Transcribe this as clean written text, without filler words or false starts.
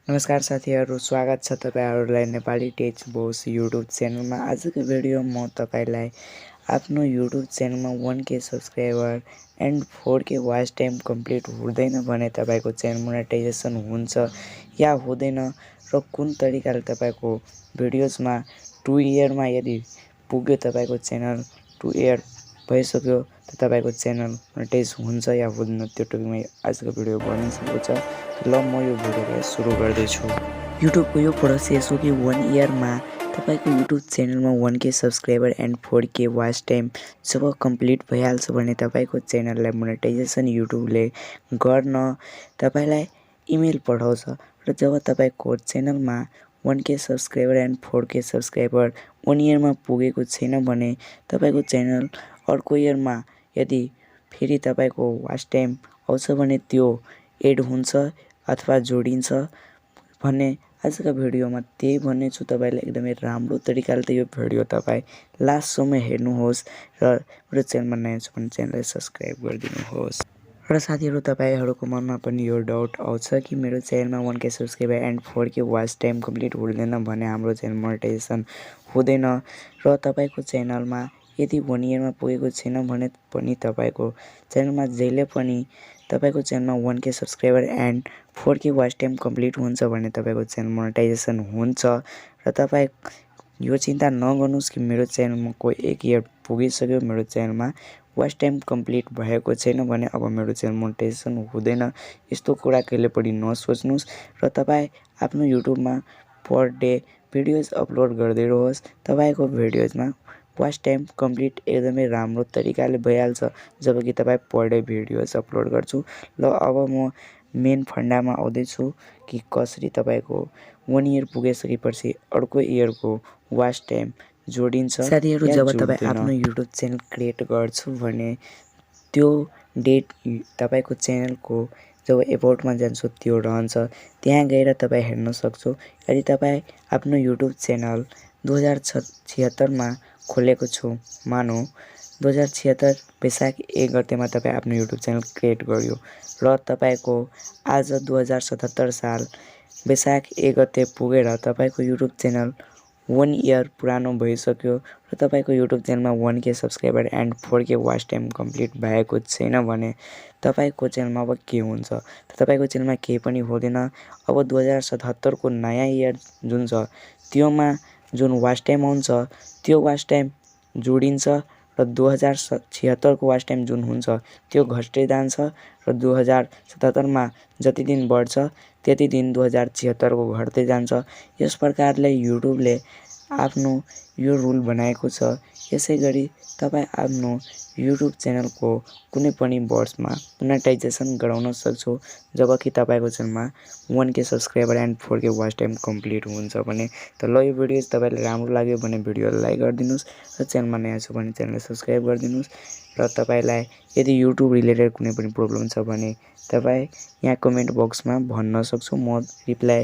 नमस्कार साथीहरु, स्वागत छ तपाईहरुलाई नेपाली टेक बोस युट्युब च्यानलमा। आजको भिडियो म तपाईलाई आफ्नो युट्युब च्यानलमा 1K subscriber and 4K watch time complete हुँदैन भने तपाईको च्यानल मोनेटाइजेसन हुन्छ या हुँदैन र कुन तरिकाले तपाईको भिडियोजमा 2 इयरमा यदि पुग्यो तपाईको च्यानल 2 इयर भइसक्यो त तपाईको च्यानल मोनेटाइज हुन्छ या हुँदैन त्यो टपिकमा आजको भिडियो बनिसकेको छ। ल म यो भिडियोलाई सुरु गर्दैछु। युट्युबको यो प्रोसेस हो कि 1 इयरमा तपाईको युट्युब च्यानलमा 1K subscriber and 4K watch time जब कम्प्लिट भइहाल्छ भने तपाईको च्यानललाई मोनेटाइजेसन युट्युबले गर्न तपाईलाई इमेल पठाउँछ र जब तपाईको च्यानलमा 1K subscriber and 4K subscriber 1 इयरमा पुगेको छैन भने तपाईको च्यानल अर्को इयरमा यदि फेरि तपाईको वाच टाइम आउँछ भने त्यो एड हुन्छ अथवा जोडिन्छ भन्ने आजको भिडियोमा त्यही भन्ने छु। तपाईलाई एकदमै राम्रो तरिकाले त यो भिडियो तपाई लास्टसम्म हेर्नुहोस् र मेरो च्यानलमा नयाँ छ भने च्यानललाई सब्स्क्राइब गरिदिनुहोस्। र साथीहरु, तपाईहरुको मनमा पनि यो डाउट आउँछ कि मेरो च्यानलमा 1K subscriber and 4K watch time complete हुँदैन भने हाम्रो च्यानल मोनेटाइजेसन हुँदैन र तपाईको च्यानलमा यदि 1 इयरमा पुगेको छैन भने पनि तपाईको च्यानलमा जहिले पनि तपाईको च्यानलमा 1K subscriber and 4K watch time complete हुन्छ भने तपाईको च्यानल मोनेटाइजेसन हुन्छ र तपाई यो चिन्ता नगर्नुस् कि मेरो च्यानलमा कोही 1 इयर पुगिसक्यो, मेरो च्यानलमा वाच टाइम कम्प्लिट भएको छैन भने अब मेरो च्यानल मोनेटाइजेसन हुँदैन। यस्तो कुरा कहिले पनि नसोच्नुस् र तपाई आफ्नो युट्युबमा पर डे भिडियोज अपलोड गर्दै रहोस्। तपाईको भिडियोजमा वाच टाइम कम्प्लिट एकदमै राम्रो तरिकाले भइहाल्छ जबकि तपाई पर डे भिडियोज अपलोड गर्छु। ल अब म मेन फन्डामा आउँदैछु कि कसरी तपाईको 1 इयर पुगिसकेपछि अर्को इयरको वाच टाइम जोडिन्छ। साथीहरु, जब तपाई आफ्नो युट्युब च्यानल क्रिएट गर्छु भने त्यो डेट तपाईको च्यानलको जब एबाउटमा जान्छु त्यो रहन्छ, त्यहाँ गएर तपाई हेर्न सक्छु। यदि तपाई आफ्नो युट्युब च्यानल 2076 मा खोलेको छु, मानौ 2076 वैशाख 1 गतेमा तपाई आफ्नो युट्युब च्यानल क्रिएट गर्यो र तपाईको आज 2077 साल वैशाख 1 गते पुगेर तपाईको युट्युब च्यानल 1 इयर पुरानो भइसक्यो र तपाईको युट्युब च्यानलमा 1K subscriber and 4K watch time complete भएको छैन भने तपाईको च्यानलमा अब के हुन्छ त तपाईको च्यानलमा केही पनि हुँदैन। अब 2077 को नयाँ इयर जुन छ त्योमा जुन वाच टाइम आउँछ त्यो वाच टाइम जोडिन्छ र 2076 को वाच टाइम जुन हुन्छ त्यो घट्दै जान्छ र 2077 मा जति दिन बढ्छ त्यति दिन 2076 को घट्दै जान्छ। यस प्रकारले युट्युबले आफ्नो यो रुल बनाएको छ। यसैगरी तपाई आफ्नो युट्युब च्यानलको कुनै पनि वर्षमा मोनेटाइजेसन गराउन सक्छौ जबकि तपाईको च्यानलमा 1K subscriber and 4K watch time complete हुन्छ भने। त ल यो भिडियो तपाईलाई राम्रो लाग्यो भने भिडियोलाई लाइक गरिदिनुस् र च्यानलमा नयाँ छ भने च्यानललाई सब्स्क्राइब गरिदिनुस् र तपाईलाई यदि युट्युब रिलेटेड कुनै पनि प्रब्लम छ भने तपाई यहाँ कमेन्ट बक्समा भन्न सक्छौ, म रिप्लाई